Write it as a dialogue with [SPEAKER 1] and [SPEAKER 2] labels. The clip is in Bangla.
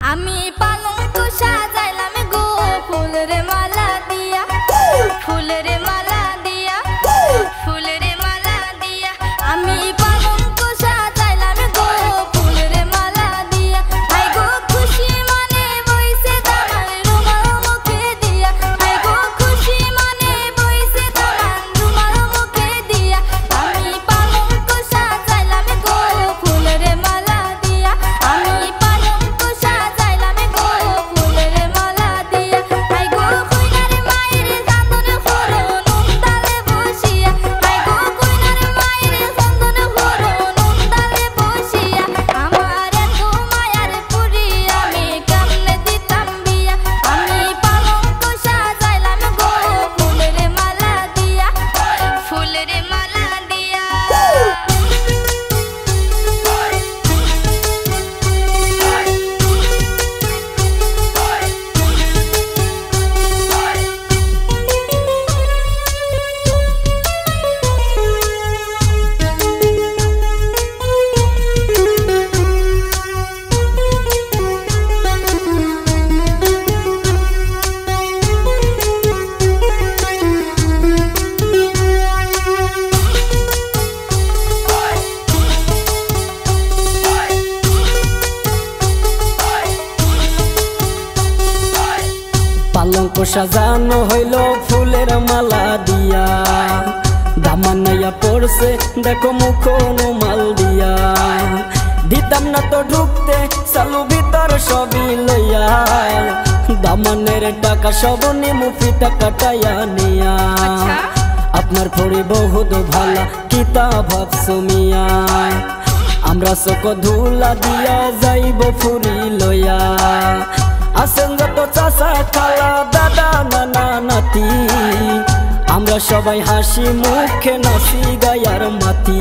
[SPEAKER 1] আমি পালঙ্ক সাজাইলাম গো ফুলের মালা দিয়া, ফুলের মালা দিয়া, ফুলের মালা দিয়া। আমি পালঙ্ক সাজাইলাম গো ফুলের মালা দিয়া। হাই গো খুশি মনে বইছে দামান রুমাল মুখে দিয়া, হাই গো খুশি মনে বইছে দামান রুমাল মুখে দিয়া। আমি পালঙ্ক সাজাইলাম গো ফুলের মালা দিয়া, আমি পালঙ্ক সাজাইলাম গো ফুলের মালা দিয়া। হাই গো কইনার মায়ের কান্দন হরো নুন ডালে বসিয়া, হাই গো কইনার মায়ের কান্দন হরো নুন ডালে বসিয়া। আমার এত মায়ার পুরি আমি কেমনে দিতাম বিয়া। আমি পালঙ্ক সাজাইলাম গো ফুলের মালা দিয়া, ফুলের মালা দিয়া।
[SPEAKER 2] পালঙ্ক সাজানো হইল ফুলের মালা দিয়া, দামানাইয়া পড়ছে দেখো মুখ রুমাল দিয়া। দিতাম না তো ঢুকতে চালু ভিতর সবই লইয়া, দামানের টাকা সব নিমু ফিতা কাটাইয়া নিয়া। আপনার পরি বহুত ভালা কিতা ভাবছো মিয়া, আমরা চোখ ধুলা দিয়া যাইব ফুরি লইয়া। আসেন যত চাচা খালা দাদা নানা নাতি, আমরা সবাই হাসি মুখে নাচি গায়ার মাতি।